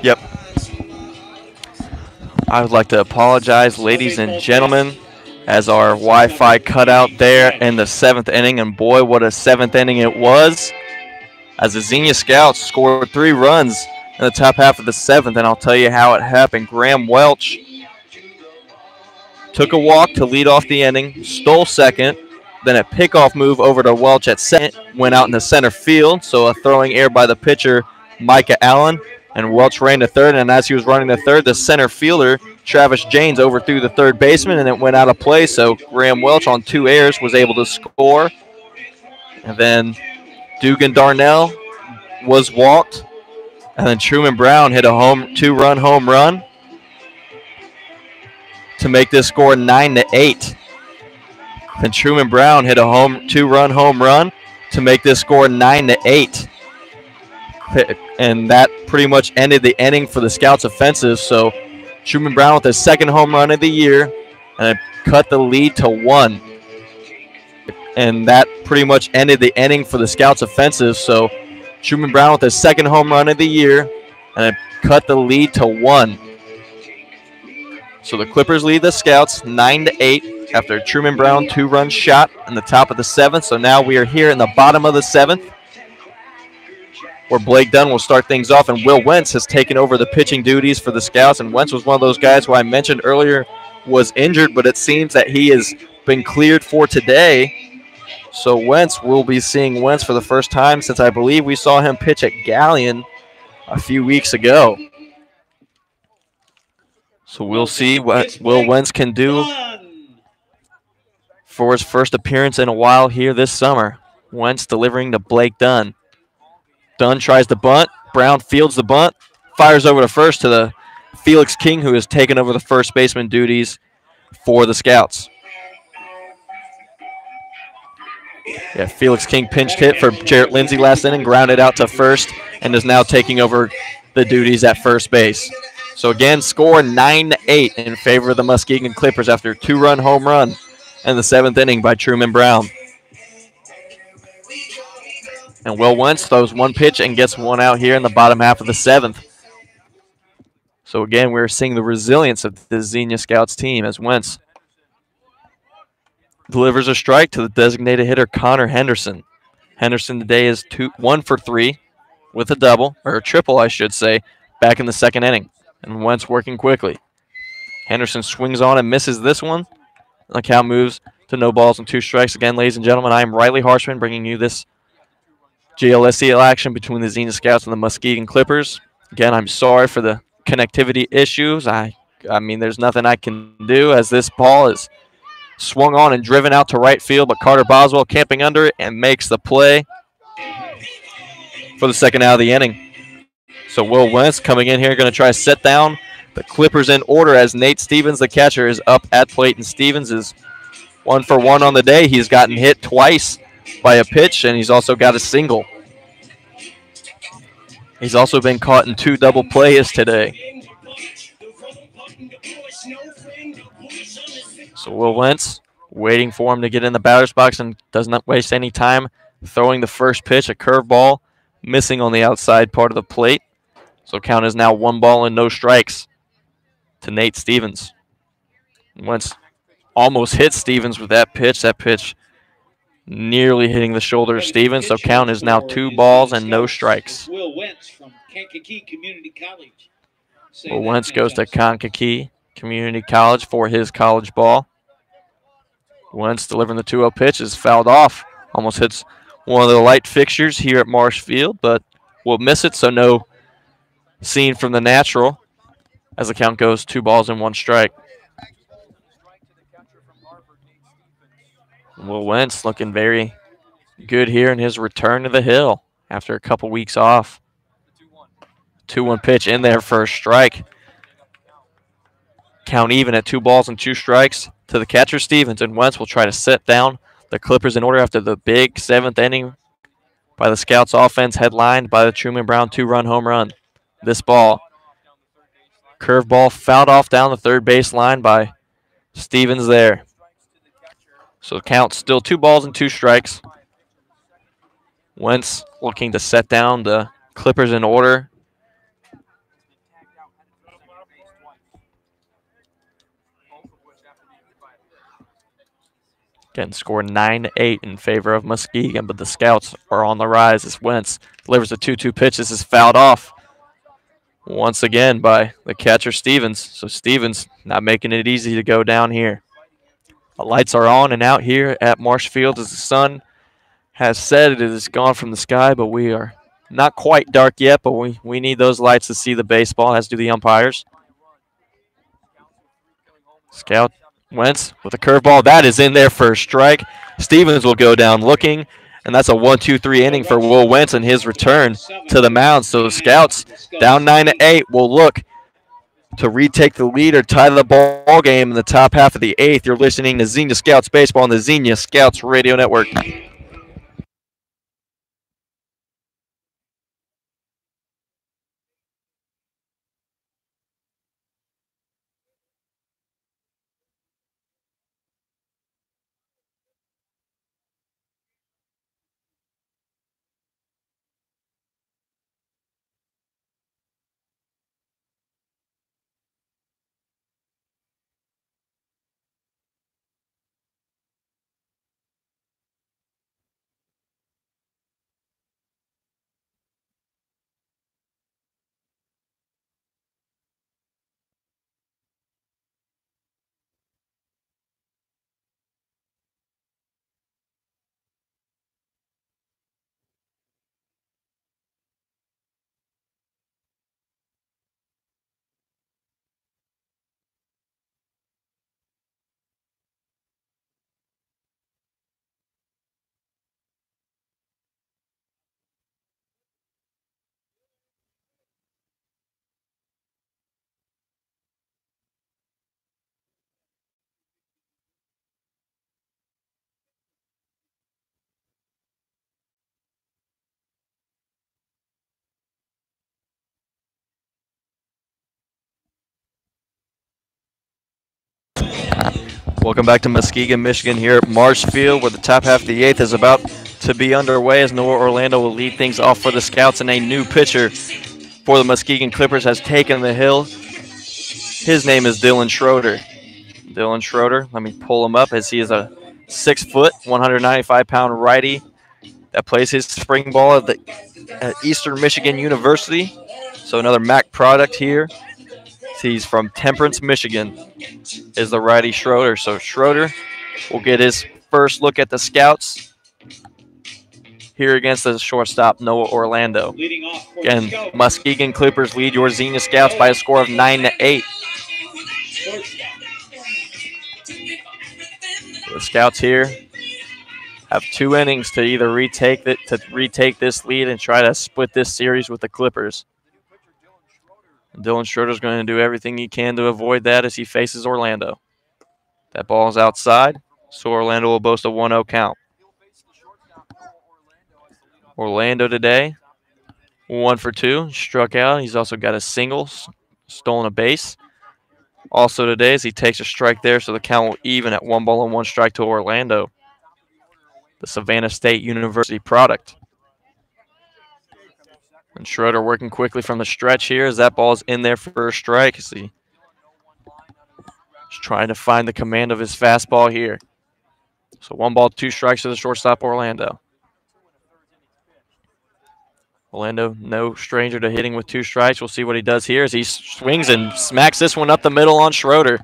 Yep. I would like to apologize, ladies and gentlemen, as our Wi-Fi cut out there in the 7th inning, and boy, what a 7th inning it was. As the Xenia Scouts scored 3 runs in the top half of the 7th, and I'll tell you how it happened. Graham Welch took a walk to lead off the inning, stole second, then a pickoff move over to Welch at second, went out in the center field, so a throwing error by the pitcher, Micah Allen, and Welch ran to third, and as he was running to third, the center fielder, Travis Janes, overthrew the third baseman, and it went out of play, so Graham Welch on 2 errors was able to score. And then Dugan Darnell was walked, and then Truman Brown hit a 2-run home run to make this score 9-8. Then Truman Brown hit a 2-run home run to make this score 9-8. And that pretty much ended the inning for the Scouts offensive. So Truman Brown with his 2nd home run of the year, and it cut the lead to 1. And that pretty much ended the inning for the Scouts offensive. So Truman Brown with his 2nd home run of the year, and it cut the lead to 1. So the Clippers lead the Scouts 9-8 after a Truman Brown 2-run shot in the top of the 7th. So now we are here in the bottom of the 7th, where Blake Dunn will start things off, and Will Wentz has taken over the pitching duties for the Scouts. And Wentz was one of those guys who I mentioned earlier was injured, but it seems that he has been cleared for today. So we'll be seeing Wentz for the first time since I believe we saw him pitch at Galleon a few weeks ago. So we'll see what Will Wentz can do for his first appearance in a while here this summer. Wentz delivering to Blake Dunn. Dunn tries to bunt. Brown fields the bunt. Fires over to first to the Felix King, who has taken over the first baseman duties for the Scouts. Yeah, Felix King pinched hit for Jarrett Lindsay last inning, grounded out to first, and is now taking over the duties at first base. So again, score 9-8 in favor of the Muskegon Clippers after a 2-run home run in the 7th inning by Truman Brown. And Will Wentz throws 1 pitch and gets 1 out here in the bottom half of the 7th. So again, we're seeing the resilience of the Xenia Scouts team as Wentz delivers a strike to the designated hitter Connor Henderson. Henderson today is 1 for 3 with a double, or a triple I should say, back in the 2nd inning. And Wentz working quickly. Henderson swings on and misses this one. The count moves to no balls and 2 strikes. Again, ladies and gentlemen, I am Riley Harshman bringing you this JLSCL action between the Xenia Scouts and the Muskegon Clippers. Again, I'm sorry for the connectivity issues. I mean, there's nothing I can do as this ball is swung on and driven out to right field, but Carter Boswell camping under it and makes the play for the 2nd out of the inning. So Will Wentz coming in here, going to try to set down the Clippers in order as Nate Stevens, the catcher, is up at plate, and Stevens is 1 for 1 on the day. He's gotten hit twice by a pitch, and he's also got a single. He's also been caught in 2 double plays today. So Will Wentz waiting for him to get in the batter's box and does not waste any time throwing the first pitch, a curveball, missing on the outside part of the plate. So count is now 1 ball and no strikes to Nate Stevens. Wentz almost hit Stevens with that pitch. That pitch nearly hitting the shoulder of Stevens. So count is now 2 balls and no strikes. Will Wentz from Kankakee Community College. Will Wentz goes to Kankakee Community College for his college ball. Wentz delivering the 2-0 pitch is fouled off. Almost hits one of the light fixtures here at Marsh Field, but will miss it, so no scene from the natural as the count goes 2 balls and 1 strike. Will Wentz looking very good here in his return to the hill after a couple weeks off. 2-1 pitch in there for a strike. Count even at 2 balls and 2 strikes to the catcher Stevens, and Wentz will try to set down the Clippers in order after the big 7th inning by the Scouts offense headlined by the Truman Brown 2-run home run. This ball, curveball fouled off down the third base line by Stevens there. So the count still 2 balls and 2 strikes. Wentz looking to set down the Clippers in order Again, score 9-8 in favor of Muskegon, but the Scouts are on the rise as Wentz delivers a 2-2 pitch. This is fouled off once again by the catcher, Stevens. So Stevens not making it easy to go down here. The lights are on and out here at Marsh Field as the sun has set. It is gone from the sky, but we are not quite dark yet, but we need those lights to see the baseball, as do the umpires. Scout Wentz with a curveball. That is in there for a strike. Stevens will go down looking, and that's a 1-2-3 inning for Will Wentz and his return to the mound. So the Scouts down 9-8 will look to retake the lead or tie the ball game in the top half of the eighth. You're listening to Xenia Scouts Baseball on the Xenia Scouts Radio Network. Welcome back to Muskegon, Michigan here at Marsh Field, where the top half of the eighth is about to be underway as Noah Orlando will lead things off for the Scouts, and a new pitcher for the Muskegon Clippers has taken the hill. His name is Dylan Schroeder. Dylan Schroeder, let me pull him up as he is a 6-foot, 195-pound righty that plays his spring ball at Eastern Michigan University. So another MAC product here. He's from Temperance, Michigan, is the righty Schroeder. So Schroeder will get his first look at the Scouts here against the shortstop, Noah Orlando. Again, Muskegon Clippers lead your Xenia Scouts by a score of 9-8. The Scouts here have 2 innings to either retake this lead and try to split this series with the Clippers. Dylan Schroeder is going to do everything he can to avoid that as he faces Orlando. That ball is outside, so Orlando will boast a 1-0 count. Orlando today, 1 for 2, struck out. He's also got a single, stolen a base. Also today, as he takes a strike there, so the count will even at 1-1 strike to Orlando, the Savannah State University product. And Schroeder working quickly from the stretch here as that ball is in there for a strike. As he's trying to find the command of his fastball here. So 1 ball, 2 strikes to the shortstop, Orlando. Orlando, no stranger to hitting with 2 strikes. We'll see what he does here as he swings and smacks this one up the middle on Schroeder.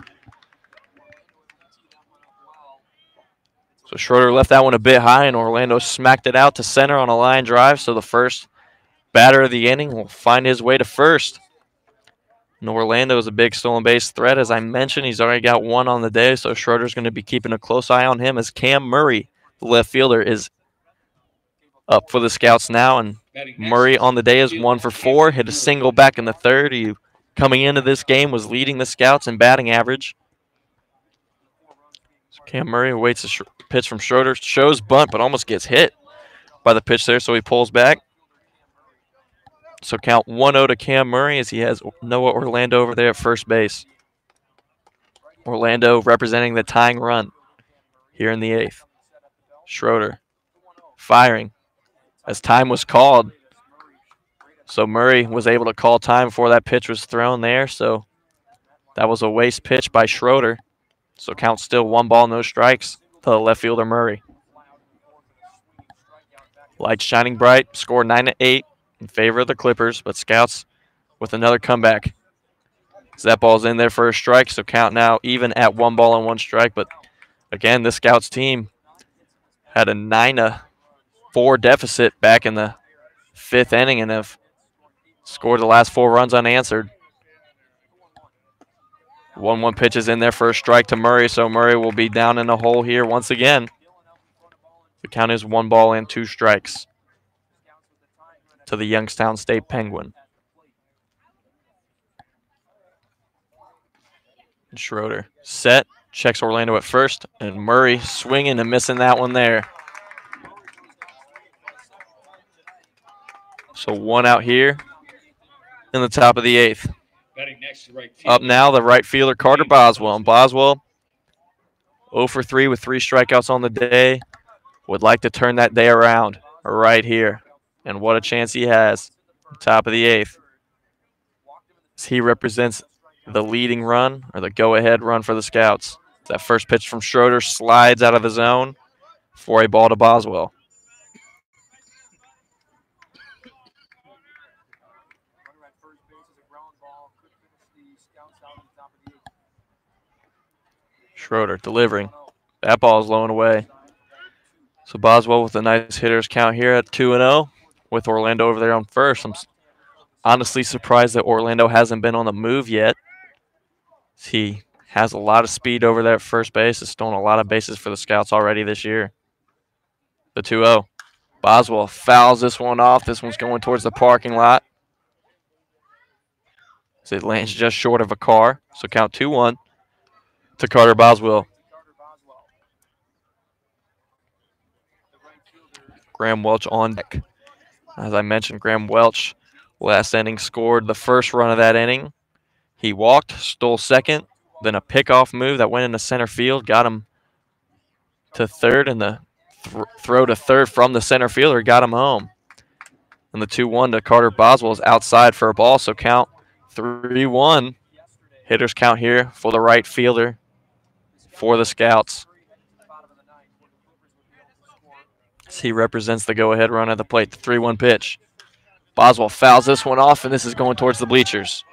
So Schroeder left that one a bit high, and Orlando smacked it out to center on a line drive. So the first batter of the inning will find his way to first. And Orlando is a big stolen base threat. As I mentioned, he's already got 1 on the day, so Schroeder's going to be keeping a close eye on him as Cam Murray, the left fielder, is up for the Scouts now. And Murray on the day is 1 for 4, hit a single back in the third. He, coming into this game, was leading the Scouts in batting average. So Cam Murray awaits a pitch from Schroeder, shows bunt, but almost gets hit by the pitch there, so he pulls back. So count 1-0 to Cam Murray as he has Noah Orlando over there at first base. Orlando representing the tying run here in the 8th. Schroeder firing as time was called. So Murray was able to call time before that pitch was thrown there. So That was a waste pitch by Schroeder. So count still 1 ball, no strikes to the left fielder Murray. Lights shining bright, score 9-8 in favor of the Clippers, but Scouts with another comeback. So that ball's in there for a strike, so count now even at 1 ball and 1 strike. But again, this Scouts team had a 9-4 deficit back in the 5th inning and have scored the last 4 runs unanswered. 1-1 pitch is in there for a strike to Murray, so Murray will be down in the hole here once again. The count is 1 ball and 2 strikes to the Youngstown State Penguin. Schroeder set, checks Orlando at first, and Murray swinging and missing that one there. So 1 out here in the top of the 8th. Up now, the right fielder, Carter Boswell. And Boswell, 0 for 3 with 3 strikeouts on the day. Would like to turn that day around right here. And what a chance he has. Top of the 8th. He represents the leading run, or the go-ahead run for the Scouts. That first pitch from Schroeder slides out of the zone for a ball to Boswell. Schroeder delivering. That ball is low and away. So Boswell with a nice hitter's count here at 2-0 with Orlando over there on first. I'm honestly surprised that Orlando hasn't been on the move yet. He has a lot of speed over there at first base. Has stolen a lot of bases for the Scouts already this year. The 2-0. Boswell fouls this one off. This one's going towards the parking lot. So it lands just short of a car. So count 2-1 to Carter Boswell. Graham Welch on deck. As I mentioned, Graham Welch last inning scored the first run of that inning. He walked, stole second, then a pickoff move that went into center field, got him to third, and the throw to third from the center fielder got him home. And the 2-1 to Carter Boswell is outside for a ball, so count 3-1. Hitters count here for the right fielder for the Scouts. He represents the go-ahead run at the plate, the 3-1 pitch. Boswell fouls this one off, and this is going towards the bleachers.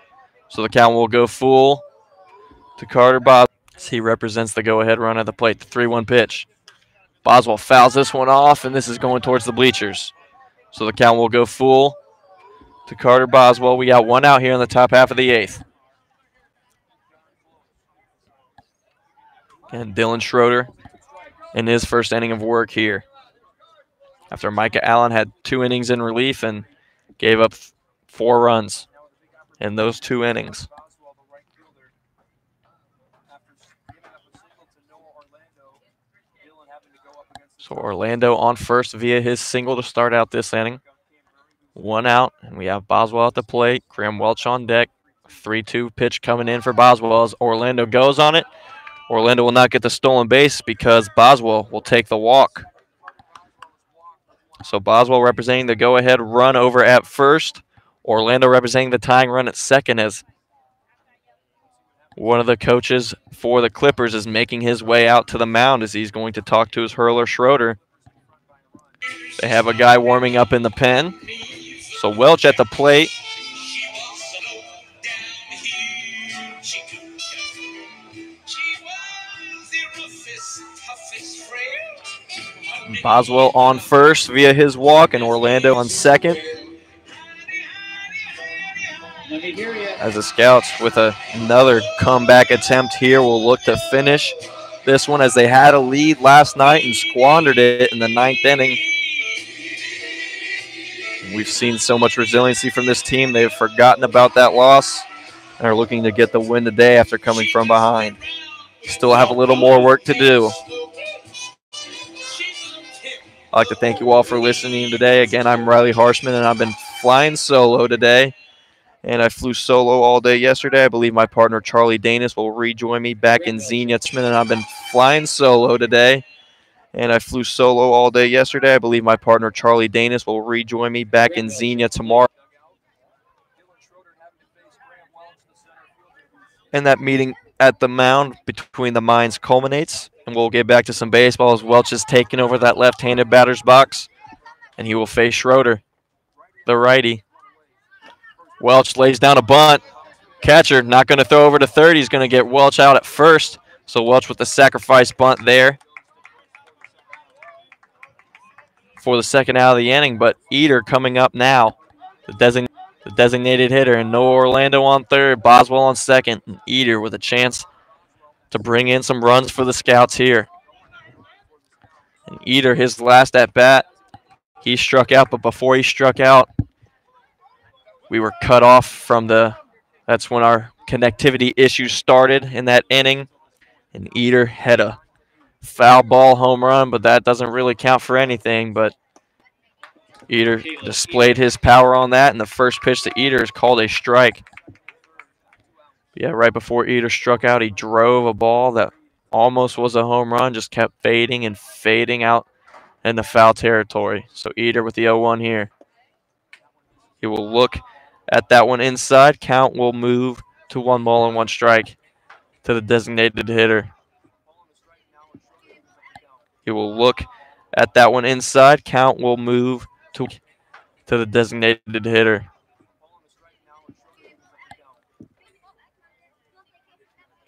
So the count will go full to Carter Boswell. He represents the go-ahead run at the plate, the 3-1 pitch. Boswell fouls this one off, and this is going towards the bleachers. So the count will go full to Carter Boswell. We got 1 out here in the top half of the 8th. And Dylan Schroeder in his first inning of work here, after Micah Allen had 2 innings in relief and gave up 4 runs in those 2 innings. So Orlando on first via his single to start out this inning. 1 out, and we have Boswell at the plate. Graham Welch on deck. 3-2 pitch coming in for Boswell as Orlando goes on it. Orlando will not get the stolen base because Boswell will take the walk. So Boswell representing the go-ahead run over at first. Orlando representing the tying run at second, as one of the coaches for the Clippers is making his way out to the mound as he's going to talk to his hurler, Schroeder. They have a guy warming up in the pen. So Welch at the plate. Boswell on first via his walk, and Orlando on second. As the Scouts with another comeback attempt here will look to finish this one, as they had a lead last night and squandered it in the 9th inning. We've seen so much resiliency from this team. They've forgotten about that loss and are looking to get the win today after coming from behind. Still have a little more work to do. I'd like to thank you all for listening today. Again, I'm Riley Harshman, and I've been flying solo today. And I flew solo all day yesterday. I believe my partner, Charlie Danis, will rejoin me back in Xenia. And I've been flying solo today. And I flew solo all day yesterday. I believe my partner, Charlie Danis, will rejoin me back in Xenia tomorrow. And that meeting at the mound between the minds culminates. And we'll get back to some baseball as Welch is taking over that left-handed batter's box. And he will face Schroeder, the righty. Welch lays down a bunt. Catcher not going to throw over to third. He's going to get Welch out at first. So Welch with the sacrifice bunt there for the second out of the inning. But Eder coming up now, the designated hitter, and no Orlando on third, Boswell on second, and Eder with a chance to bring in some runs for the Scouts here. And Eder, his last at bat, he struck out, but before he struck out, we were cut off from that's when our connectivity issues started in that inning. And Eder had a foul ball home run, but that doesn't really count for anything. But Eder displayed his power on that, and the first pitch to Eder is called a strike. Yeah, right before Eder struck out, he drove a ball that almost was a home run, just kept fading and fading out in the foul territory. So Eder with the 0-1 here. He will look at that one inside. Count will move to 1-1 strike to the designated hitter. He will look at that one inside. Count will move to the designated hitter.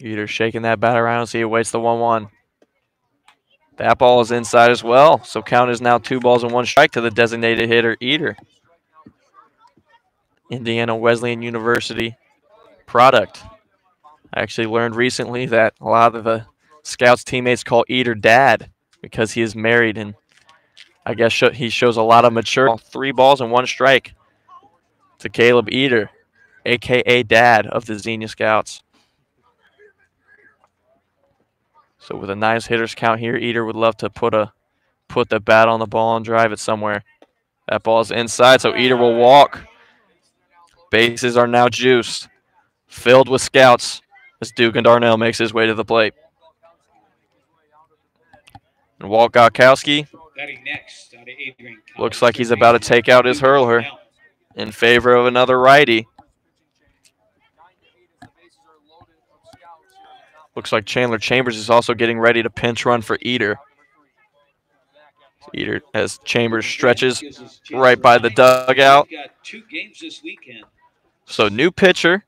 Eder shaking that bat around as he awaits the 1-1. That ball is inside as well. So count is now 2-1 strike to the designated hitter, Eder. Indiana Wesleyan University product. I actually learned recently that a lot of the Scouts teammates call Eder Dad because he is married, and I guess he shows a lot of maturity. 3-1 strike to Caleb Eder, a.k.a. Dad of the Xenia Scouts. So with a nice hitter's count here, Eder would love to put the bat on the ball and drive it somewhere. That ball is inside, so Eder will walk. Bases are now juiced, filled with Scouts as Duke and Darnell makes his way to the plate. And Walt Gokowski looks like he's about to take out his hurler in favor of another righty. Looks like Chandler Chambers is also getting ready to pinch run for Eder. Eder, as Chambers stretches right by the dugout. So new pitcher.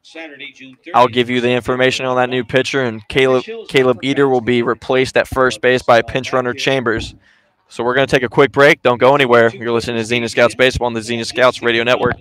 I'll give you the information on that new pitcher, and Caleb Eder will be replaced at first base by pinch runner Chambers. So we're going to take a quick break. Don't go anywhere. You're listening to Xenia Scouts Baseball on the Xenia Scouts Radio Network.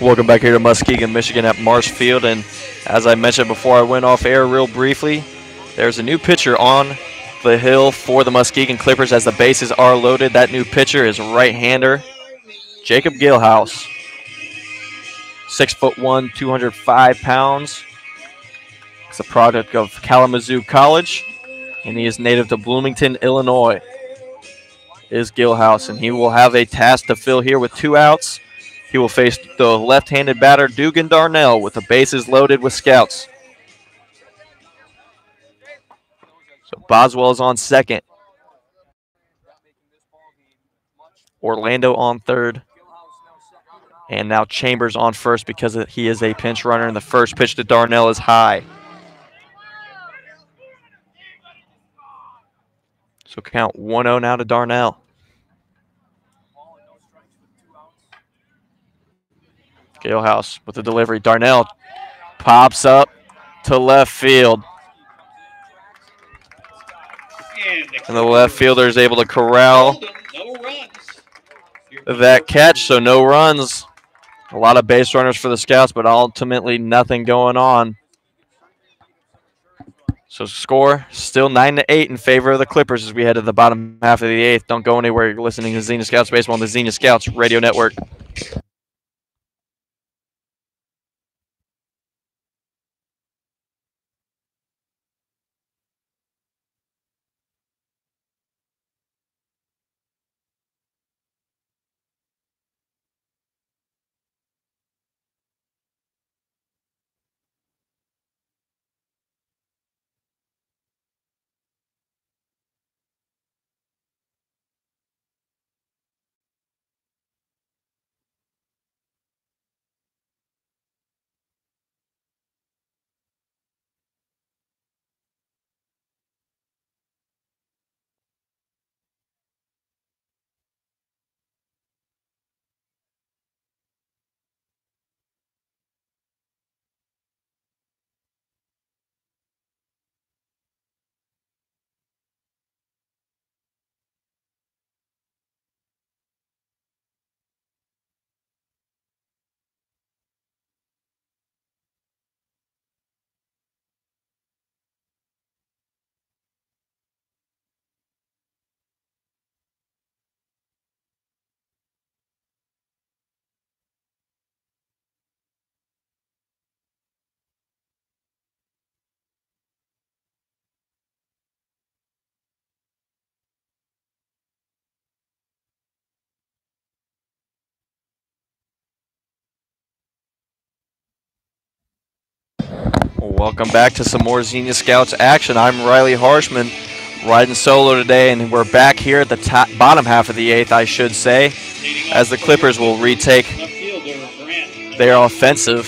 Welcome back here to Muskegon, Michigan at Marsh Field. And as I mentioned before I went off air real briefly, there's a new pitcher on the hill for the Muskegon Clippers as the bases are loaded. That new pitcher is right-hander Jacob Gilhouse. 6'1", 205 pounds. He's a product of Kalamazoo College, and he is native to Bloomington, Illinois. is Gilhouse, and he will have a task to fill here with 2 outs. He will face the left-handed batter Dugan Darnell with the bases loaded with scouts. So Boswell is on second. Orlando on third. And now Chambers on first because he is a pinch runner, and the first pitch to Darnell is high. So count 1-0 now to Darnell. Galehouse with the delivery. Darnell pops up to left field. And the left fielder is able to corral that catch, so no runs. A lot of base runners for the Scouts, but ultimately nothing going on. So score still 9-8 in favor of the Clippers as we head to the bottom half of the 8th. Don't go anywhere. You're listening to Xenia Scouts Baseball on the Xenia Scouts Radio Network. Welcome back to some more Xenia Scouts action. I'm Riley Harshman, riding solo today, and we're back here at the bottom half of the 8th, I should say, as the Clippers will retake their offensive.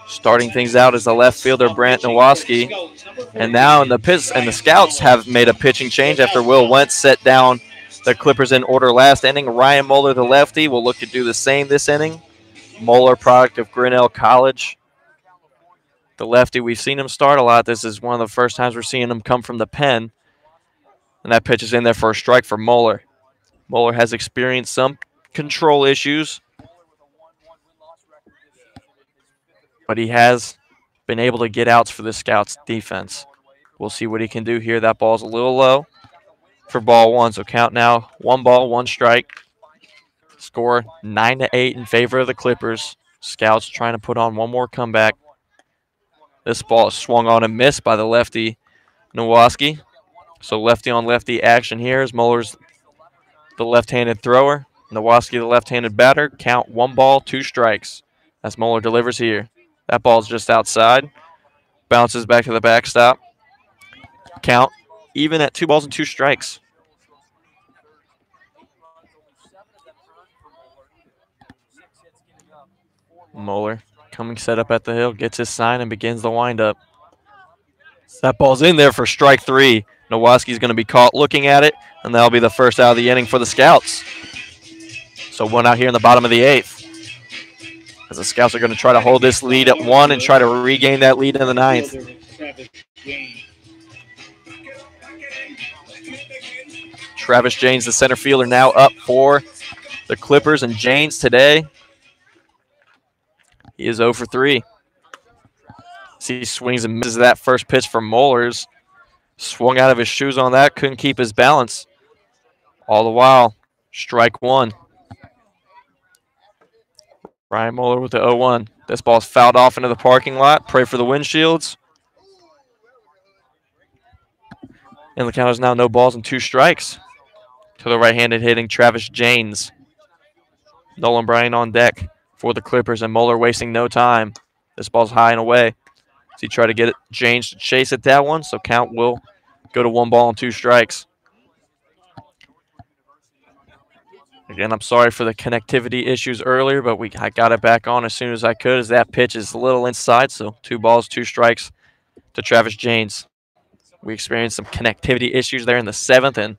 Starting things out is the left fielder Brant Nowoski, and now the Scouts have made a pitching change after Will Wentz set down the Clippers in order last inning. Ryan Moeller, the lefty, will look to do the same this inning. Moeller, product of Grinnell College. The lefty, we've seen him start a lot. This is one of the first times we're seeing him come from the pen. And that pitch is in there for a strike for Moeller. Moeller has experienced some control issues, but he has been able to get outs for the Scouts defense. We'll see what he can do here. That ball's a little low for ball 1. So count now 1 ball, 1 strike. Score 9-8 in favor of the Clippers. Scouts trying to put on one more comeback. This ball is swung on and missed by the lefty Nowoski. So lefty on lefty action here as Moeller's the left-handed thrower. Nowoski the left-handed batter. Count 1 ball, 2 strikes as Moeller delivers here. That ball's just outside. Bounces back to the backstop. Count even at 2 balls and 2 strikes. Moeller coming set up at the hill, gets his sign and begins the windup. That ball's in there for strike 3. Nowoski's going to be caught looking at it, and that'll be the first out of the inning for the Scouts. So 1 out here in the bottom of the 8th. As the Scouts are going to try to hold this lead at 1 and try to regain that lead in the 9th. Travis Janes, the center fielder, now up for the Clippers, and Janes today, he is 0 for 3. He swings and misses that first pitch from Moeller's. Swung out of his shoes on that, couldn't keep his balance. All the while, strike 1. Ryan Moeller with the 0-1. This ball's fouled off into the parking lot. Pray for the windshields. And the count is now no balls and 2 strikes to the right-handed hitting Travis Janes. Nolan Bryan on deck for the Clippers, and Moeller wasting no time. This ball's high and away. As he tried to get Janes to chase at that one, so count will go to 1 ball and 2 strikes. Again, I'm sorry for the connectivity issues earlier, but I got it back on as soon as I could, as that pitch is a little inside, so 2 balls, 2 strikes to Travis Janes. We experienced some connectivity issues there in the 7th, and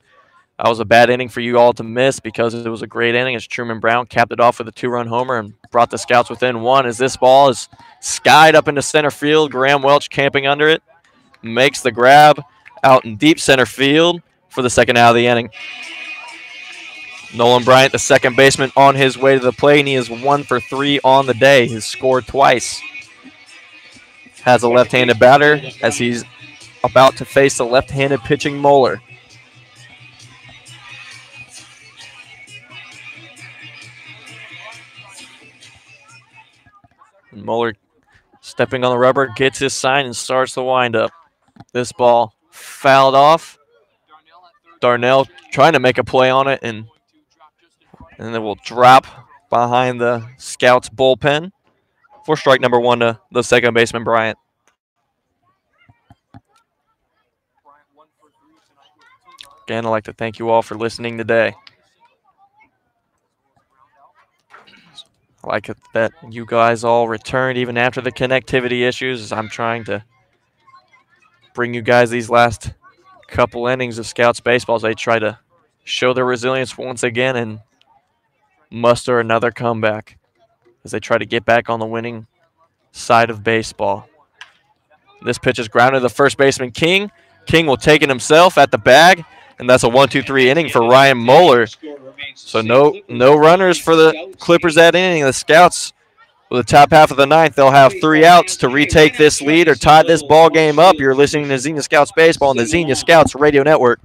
that was a bad inning for you all to miss because it was a great inning as Truman Brown capped it off with a 2-run homer and brought the Scouts within 1 as this ball is skied up into center field. Graham Welch camping under it, makes the grab out in deep center field for the 2nd out of the inning. Nolan Bryant, the second baseman, on his way to the plate, and he is 1 for 3 on the day. He's scored twice. Has a left-handed batter as he's about to face the left-handed pitching Moeller. And Moeller stepping on the rubber, gets his sign and starts the windup. This ball fouled off. Darnell trying to make a play on it, and it will drop behind the Scouts bullpen for strike number 1 to the second baseman, Bryant. Again, I'd like to thank you all for listening today. I like it that you guys all returned even after the connectivity issues, as I'm trying to bring you guys these last couple innings of Scouts baseball as they try to show their resilience once again and muster another comeback as they try to get back on the winning side of baseball. This pitch is grounded to the first baseman, King. King will take it himself at the bag, and that's a 1-2-3 inning for Ryan Moeller. So no runners for the Clippers that inning. The Scouts, with the top half of the 9th, they'll have 3 outs to retake this lead or tie this ball game up. You're listening to Xenia Scouts Baseball on the Xenia Scouts Radio Network.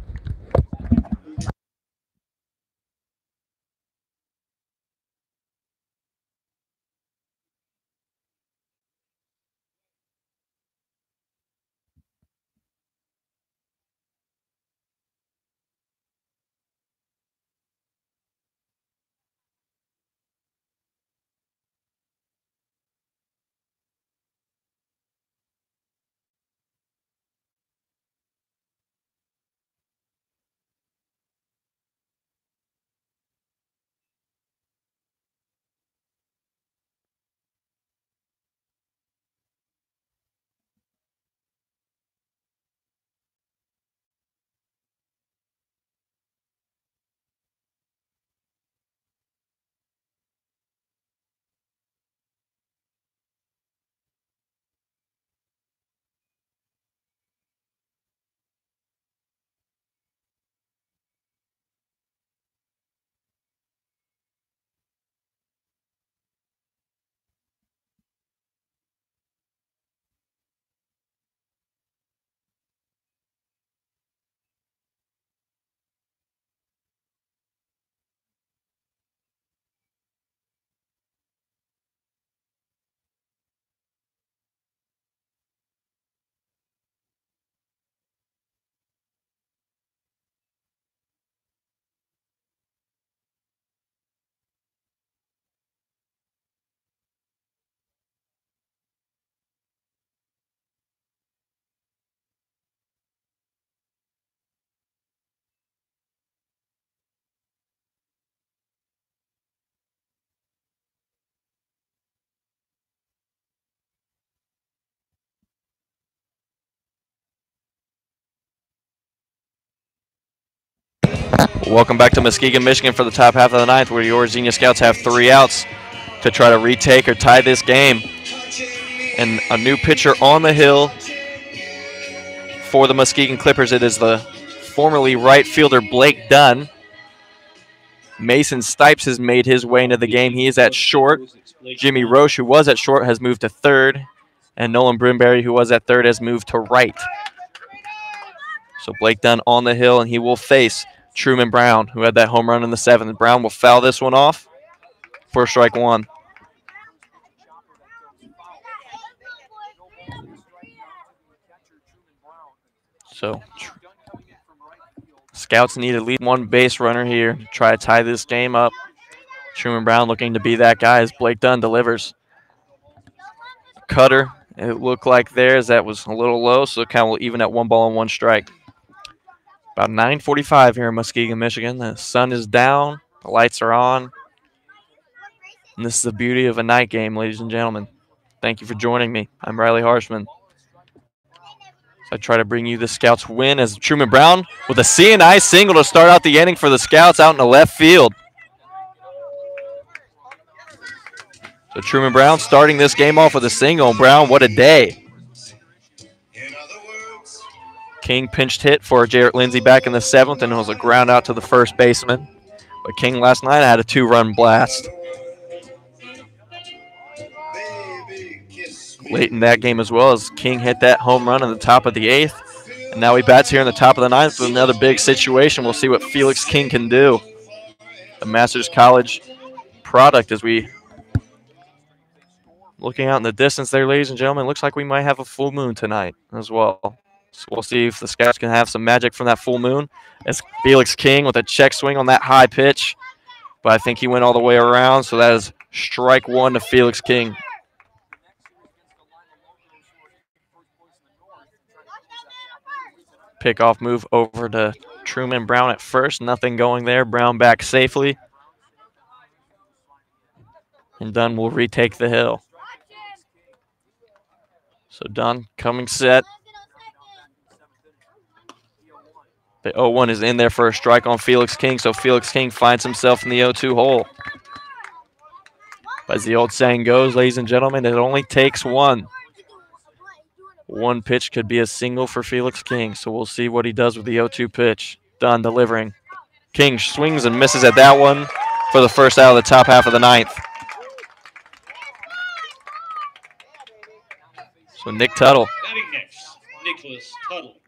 Welcome back to Muskegon, Michigan for the top half of the 9th, where your Xenia Scouts have 3 outs to try to retake or tie this game. And a new pitcher on the hill for the Muskegon Clippers. It is the formerly right fielder Blake Dunn. Mason Stipes has made his way into the game. He is at short. Jimmy Roche, who was at short, has moved to third. And Nolan Brimberry, who was at third, has moved to right. So Blake Dunn on the hill, and he will face Truman Brown, who had that home run in the 7th. Brown will foul this one off for strike 1. So Scouts need at least one base runner here to try to tie this game up. Truman Brown looking to be that guy as Blake Dunn delivers. Cutter, it looked like theirs. That was a little low, so it kind of will even at 1 ball and 1 strike. About 9:45 here in Muskegon, Michigan. The sun is down. The lights are on. And this is the beauty of a night game, ladies and gentlemen. Thank you for joining me. I'm Riley Harshman. So I try to bring you the Scouts win as Truman Brown with a C&I single to start out the inning for the Scouts out in the left field. So Truman Brown starting this game off with a single. Brown, what a day. King pinched hit for Jarrett Lindsay back in the 7th, and it was a ground out to the first baseman. But King last night had a 2-run blast. Late in that game as well as King hit that home run in the top of the 8th. And now he bats here in the top of the 9th with another big situation. We'll see what Felix King can do. The Masters College product as we looking out in the distance there, ladies and gentlemen. It looks like we might have a full moon tonight as well. So we'll see if the Scouts can have some magic from that full moon. As Felix King with a check swing on that high pitch. But I think he went all the way around, so that is strike 1 to Felix King. Pickoff move over to Truman Brown at first. Nothing going there. Brown back safely. And Dunn will retake the hill. So Dunn coming set. The 0-1 is in there for a strike on Felix King, so Felix King finds himself in the 0-2 hole. As the old saying goes, ladies and gentlemen, it only takes one. One pitch could be a single for Felix King, so we'll see what he does with the 0-2 pitch. Dunn delivering. King swings and misses at that one for the first out of the top half of the 9th. So Nick Tuttle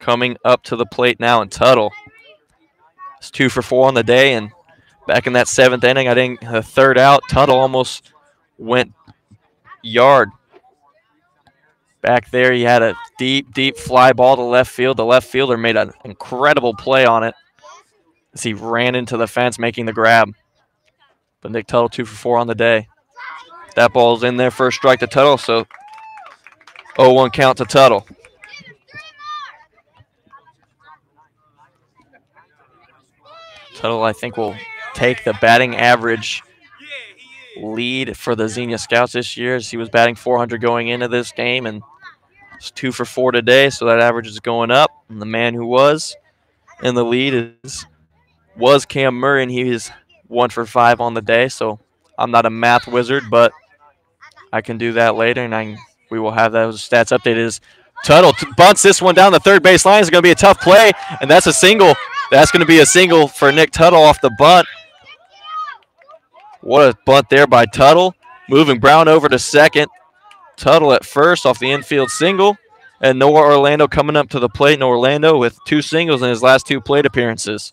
coming up to the plate now, and Tuttle is 2 for 4 on the day, and back in that 7th inning, I think the 3rd out, Tuttle almost went yard. Back there, he had a deep, deep fly ball to left field. The left fielder made an incredible play on it as he ran into the fence, making the grab. But Nick Tuttle 2 for 4 on the day. That ball's in there for a strike to Tuttle, so 0-1 count to Tuttle. Tuttle, I think, will take the batting average lead for the Xenia Scouts this year, as he was batting .400 going into this game, and it's 2 for 4 today, so that average is going up. And the man who was in the lead was Cam Murray, and he is 1 for 5 on the day. So I'm not a math wizard, but I can do that later, and we will have those stats updated. As Tuttle bunts this one down the third base line. It's going to be a tough play, and that's a single. That's going to be a single for Nick Tuttle off the bunt. What a bunt there by Tuttle. Moving Brown over to second. Tuttle at first off the infield single. And Noah Orlando coming up to the plate. Noah Orlando with 2 singles in his last 2 plate appearances.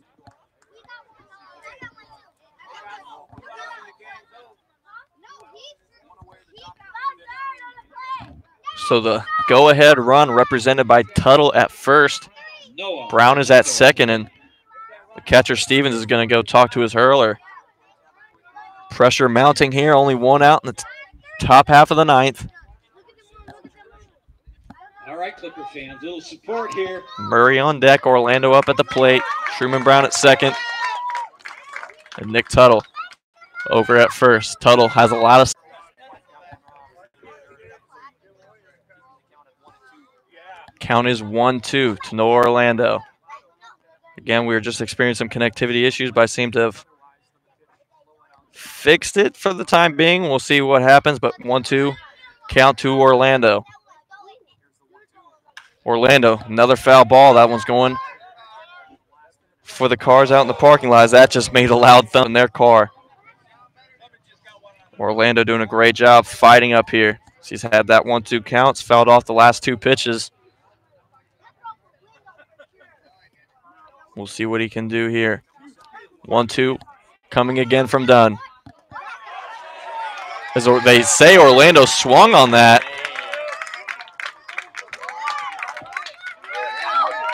So the go-ahead run represented by Tuttle at first. Brown is at second, and the catcher Stevens is going to go talk to his hurler. Pressure mounting here, only 1 out in the top half of the 9th. All right, Clipper fans, a little support here. Murray on deck, Orlando up at the plate, Truman Brown at second, and Nick Tuttle over at first. Tuttle has a lot of... Count is 1-2 to Noah Orlando. Again, we were just experiencing some connectivity issues, but I seem to have fixed it for the time being. We'll see what happens, but 1-2 count to Orlando. Orlando, another foul ball. That one's going for the cars out in the parking lot. That just made a loud thump in their car. Orlando doing a great job fighting up here. He's had that 1-2 counts, fouled off the last 2 pitches. We'll see what he can do here. 1-2 coming again from Dunn. As they say, Orlando swung on that.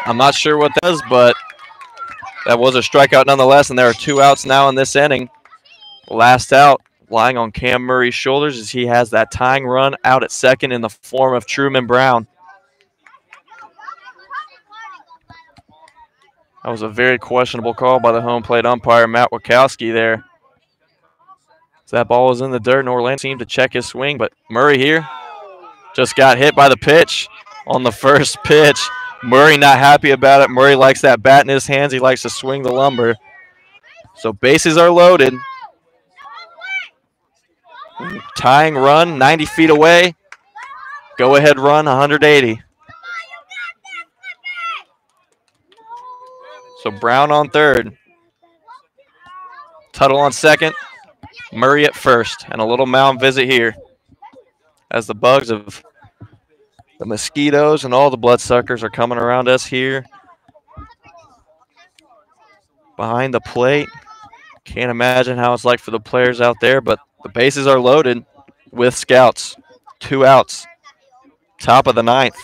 I'm not sure what that is, but That was a strikeout nonetheless, and there are 2 outs now in this inning. Last out lying on Cam Murray's shoulders as he has that tying run out at second in the form of Truman Brown. That was a very questionable call by the home plate umpire, Matt Wachowski, there. As that ball was in the dirt, and Orlando seemed to check his swing, but Murray here just got hit by the pitch on the first pitch. Murray not happy about it. Murray likes that bat in his hands. He likes to swing the lumber. So bases are loaded. Tying run, 90 feet away. Go ahead run, 180. So Brown on third. Tuttle on second. Murray at first. And a little mound visit here as the bugs of the mosquitoes and all the bloodsuckers are coming around us here behind the plate. Can't imagine how it's like for the players out there, but the bases are loaded with scouts. 2 outs. Top of the 9th.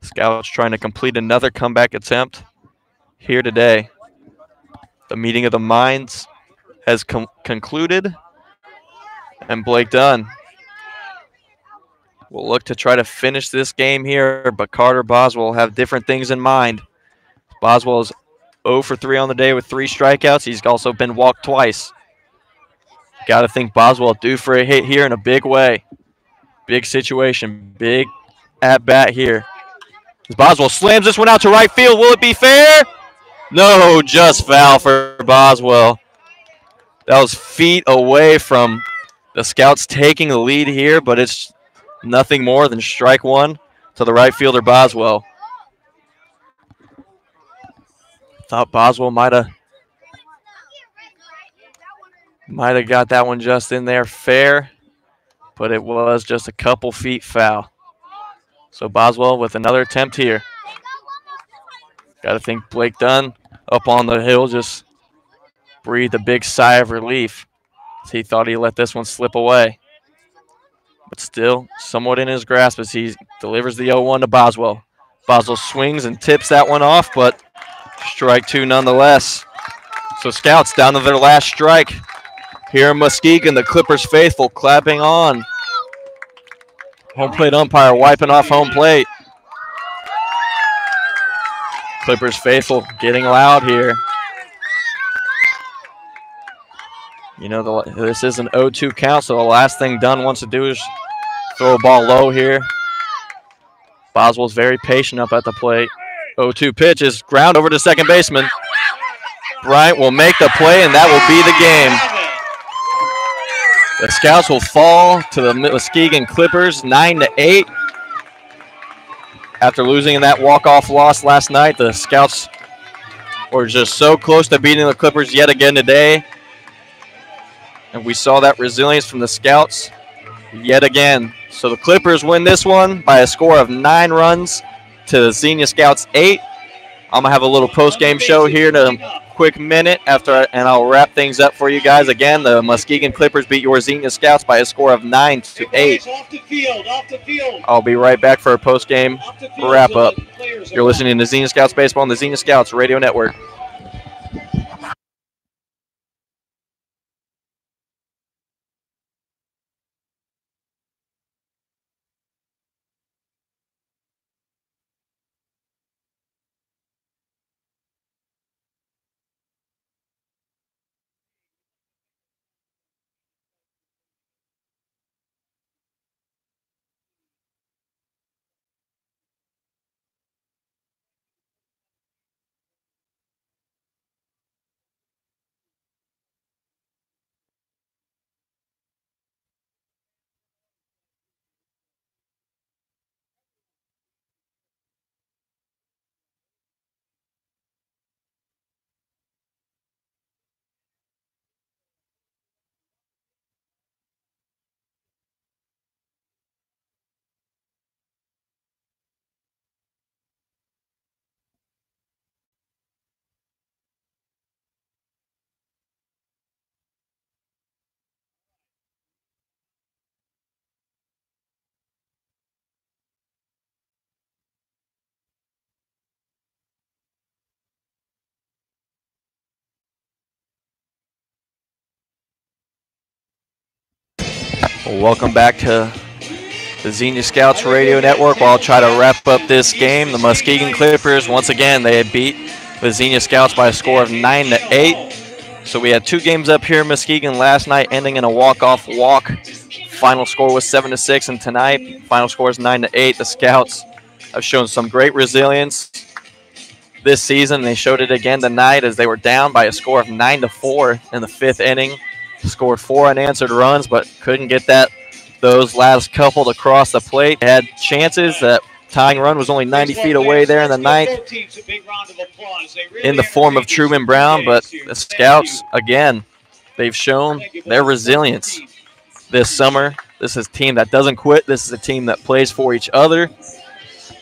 Scouts trying to complete another comeback attempt here today. The meeting of the minds has concluded, and Blake Dunn will look to try to finish this game here, but Carter Boswell will have different things in mind. Boswell is 0 for 3 on the day with 3 strikeouts. He's also been walked twice. Got to think Boswell due for a hit here in a big way. Big situation, big at-bat here. As Boswell slams this one out to right field. Will it be fair? No, just foul for Boswell. That was feet away from the Scouts taking the lead here, but it's nothing more than strike one to the right fielder Boswell. Thought Boswell might have got that one just in there fair, but it was just a couple feet foul. So Boswell with another attempt here. Got to think Blake Dunn up on the hill just breathed a big sigh of relief as he thought he let this one slip away. But still somewhat in his grasp as he delivers the 0-1 to Boswell. Boswell swings and tips that one off, but strike 2 nonetheless. So Scouts down to their last strike here in Muskegon. The Clippers faithful clapping on. Home plate umpire wiping off home plate. Clippers faithful getting loud here. You know, this is an 0-2 count, so the last thing Dunn wants to do is throw a ball low here. Boswell's very patient up at the plate. 0-2 pitch is ground over to second baseman. Bryant will make the play, and that will be the game. The Scouts will fall to the Muskegon Clippers 9-8. After losing in that walk-off loss last night, the Scouts were just so close to beating the Clippers yet again today. And we saw that resilience from the Scouts yet again. So the Clippers win this one by a score of 9 runs to the Xenia Scouts 8. I'm going to have a little post-game show here in a quick minute and I'll wrap things up for you guys. Again, the Muskegon Clippers beat your Xenia Scouts by a score of 9-8. Off the field. I'll be right back for a post-game wrap-up. You're listening to Xenia Scouts Baseball on the Xenia Scouts Radio Network. Welcome back to the Xenia Scouts Radio Network. While I'll try to wrap up this game, the Muskegon Clippers, once again, they beat the Xenia Scouts by a score of 9-8. So we had 2 games up here in Muskegon last night, ending in a walk-off walk. Final score was 7-6, and tonight, final score is 9-8. The Scouts have shown some great resilience this season. They showed it again tonight as they were down by a score of 9-4 in the 5th inning. Scored 4 unanswered runs, but couldn't get those last couple to cross the plate. They had chances. That tying run was only 90 feet away there in the 9th in the form of Truman Brown, but the Scouts, again, they've shown their resilience this summer. This is a team that doesn't quit. This is a team that plays for each other,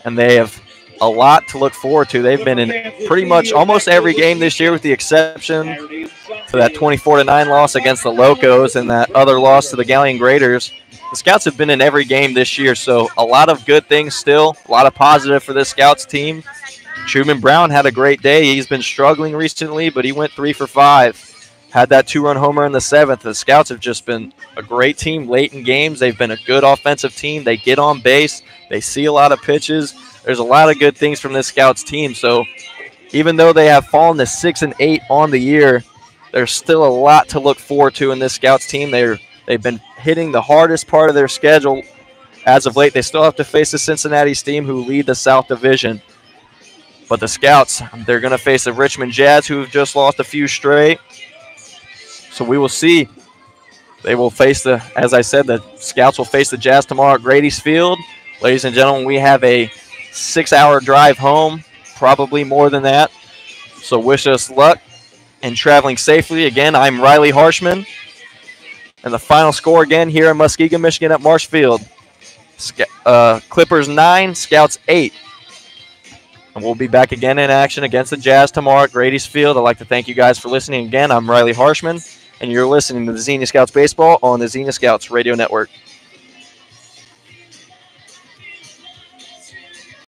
and they have a lot to look forward to. They've been in pretty much almost every game this year with the exception for that 24-9 loss against the Locos and that other loss to the Galleon Graders. The Scouts have been in every game this year, so a lot of good things still, a lot of positive for this Scouts team. Truman Brown had a great day. He's been struggling recently, but he went 3 for 5. Had that 2-run homer in the 7th. The Scouts have just been a great team late in games. They've been a good offensive team. They get on base. They see a lot of pitches. There's a lot of good things from this Scouts team. So even though they have fallen to 6-8 on the year, there's still a lot to look forward to in this Scouts team. They've been hitting the hardest part of their schedule as of late. They still have to face the Cincinnati Steam, who lead the South Division. But the Scouts, they're going to face the Richmond Jazz, who have just lost a few straight. So we will see. They will face as I said, the Scouts will face the Jazz tomorrow at Grady's Field. Ladies and gentlemen, we have a 6-hour drive home, probably more than that. So wish us luck and traveling safely. Again, I'm Riley Harshman. And the final score again here in Muskegon, Michigan at Marsh Field. Clippers 9, Scouts 8. And we'll be back again in action against the Jazz tomorrow at Grady's Field. I'd like to thank you guys for listening again. I'm Riley Harshman, and you're listening to the Xenia Scouts Baseball on the Xenia Scouts Radio Network.